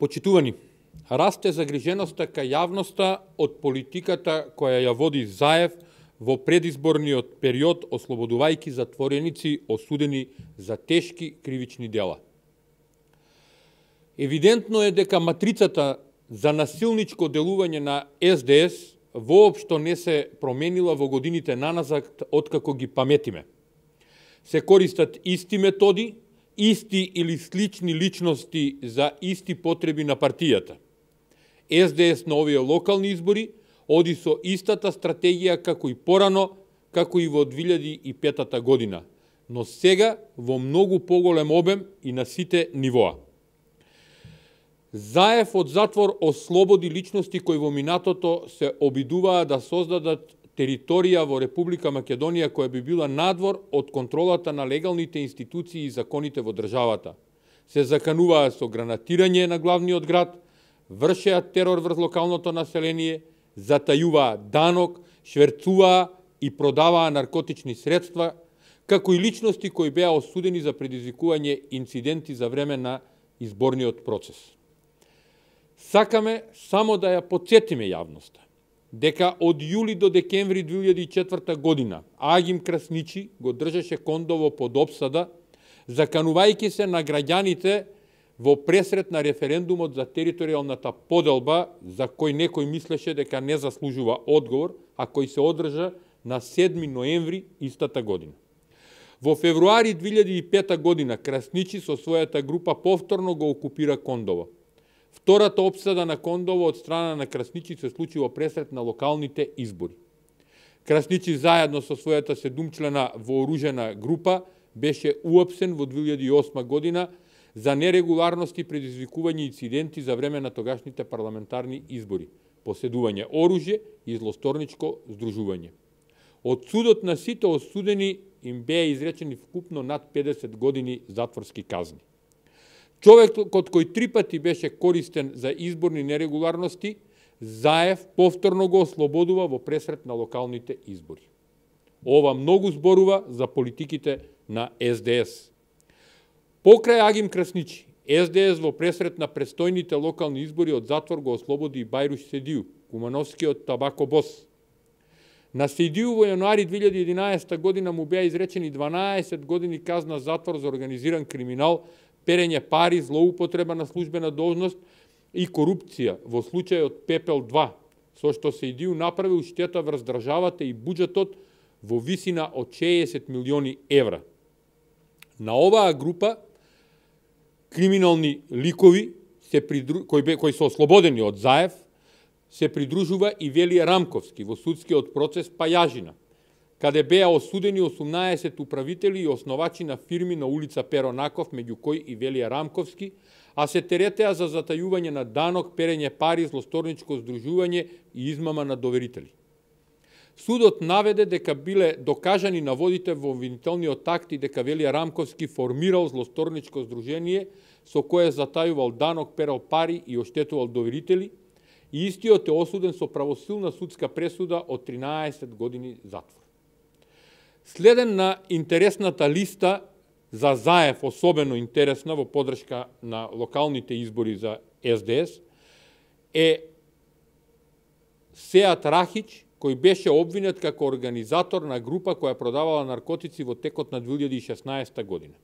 Почитувани, расте загриженоста кај јавноста од политиката која ја води Заев во предизборниот период, ослободувајќи затвореници осудени за тешки кривични дела. Евидентно е дека матрицата за насилничко делување на СДС воопшто не се променила во годините наназад откако ги паметиме. Се користат исти методи, исти или слични личности за исти потреби на партијата. СДС на овие локални избори оди со истата стратегија како и порано, како и во 2005 година, но сега во многу поголем обем и на сите нивоа. Заев од затвор ослободи личности кои во минатото се обидуваа да создадат територија во Република Македонија која би била надвор од контролата на легалните институции и законите во државата. Се закануваа со гранатирање на главниот град, вршеа терор врз локалното население, затајуваа данок, шверцуваа и продаваа наркотични средства, како и личности кои беа осудени за предизвикување инциденти за време на изборниот процес. Сакаме само да ја потсетиме јавноста дека од јули до декември 2004 година Агим Красничи го држеше Кондово под обсада, заканувајќи се на граѓаните во пресрет на референдумот за територијалната поделба, за кој некој мислеше дека не заслужува одговор, а кој се одржа на 7 ноември истата година. Во февруари 2005 година Красничи со својата група повторно го окупира Кондово. Втората обсада на Кондово од страна на Красничи се случи во пресрет на локалните избори. Красничи заедно со својата 7-члена вооружена група беше уапсен во 2008 година за нерегуларности, предизвикување инциденти за време на тогашните парламентарни избори, поседување оружје и злосторничко здружување. Од судот на сите осудени им беа изречени вкупно над 50 години затворски казни. Човекот кој 3 пати беше користен за изборни нерегуларности, Заев повторно го ослободува во пресрет на локалните избори. Ова многу зборува за политиките на СДС. Покрај Агим Красничи, СДС во пресрет на престојните локални избори од затвор го ослободи и Бајруш Седију, кумановскиот табако бос. На Седију во јануари 2011 година му беа изречени 12 години казна затвор за организиран криминал, перење пари, злоупотреба на службена должност и корупција во случајот Пепел 2, со што Седију направил штета врз државата и буџетот во висина од 60 милиони евра. На оваа група криминални ликови кои се ослободени од Заев, се придружува и Велија Рамковски во судскиот процес Пајажина, каде беа осудени 18 управители и основачи на фирми на улица Перо Наков, меѓу кои и Велија Рамковски, а се теретеа за затајување на данок, перење пари, злосторничко здружување и измама на доверители. Судот наведе дека биле докажани наводите во обвинителниот акт и дека Велија Рамковски формирал злосторничко здружение со кое затајувал данок, перал пари и оштетувал доверители, и истиот е осуден со правосилна судска пресуда од 13 години затвор. Следен на интересната листа за Заев, особено интересна во подршка на локалните избори за СДС, е Сеат Рахич, кој беше обвинет како организатор на група која продавала наркотици во текот на 2016 година.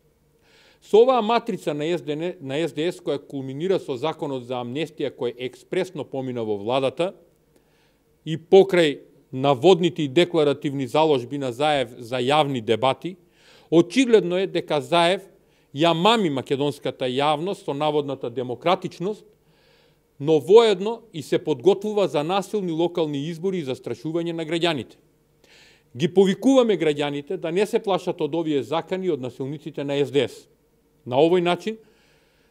Со оваа матрица на СДС, која кулминира со законот за амнестија кој експресно помина во владата и покрај наводните и декларативни заложби на Заев за јавни дебати, очигледно е дека Заев ја мами македонската јавност со наводната демократичност, но воедно и се подготвува за насилни локални избори и застрашување на граѓаните. Ги повикуваме граѓаните да не се плашат од овие закани од насилниците на СДС. На овој начин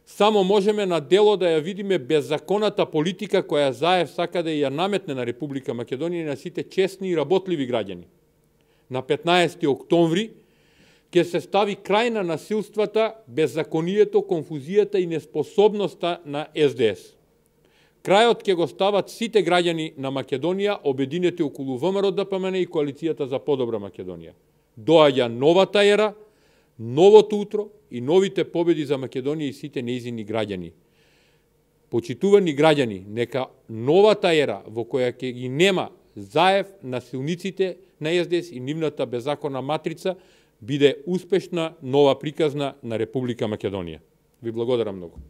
само можеме на дело да ја видиме беззаконата политика која Заев сака да ја наметне на Република Македонија и на сите честни и работливи граѓани. На 15 октомври ќе се стави крај на насилствата, беззаконието, конфузијата и неспособноста на СДС. Крајот ќе го стават сите граѓани на Македонија обединети околу ВМРО ДПМН и Коалицијата за подобра Македонија. Доаѓа новата ера, новото утро и новите победи за Македонија и сите нејзини граѓани. Почитувани граѓани, нека новата ера во која ќе ги нема заев насилниците на СДС и нивната беззаконна матрица биде успешна нова приказна на Република Македонија. Ви благодарам многу.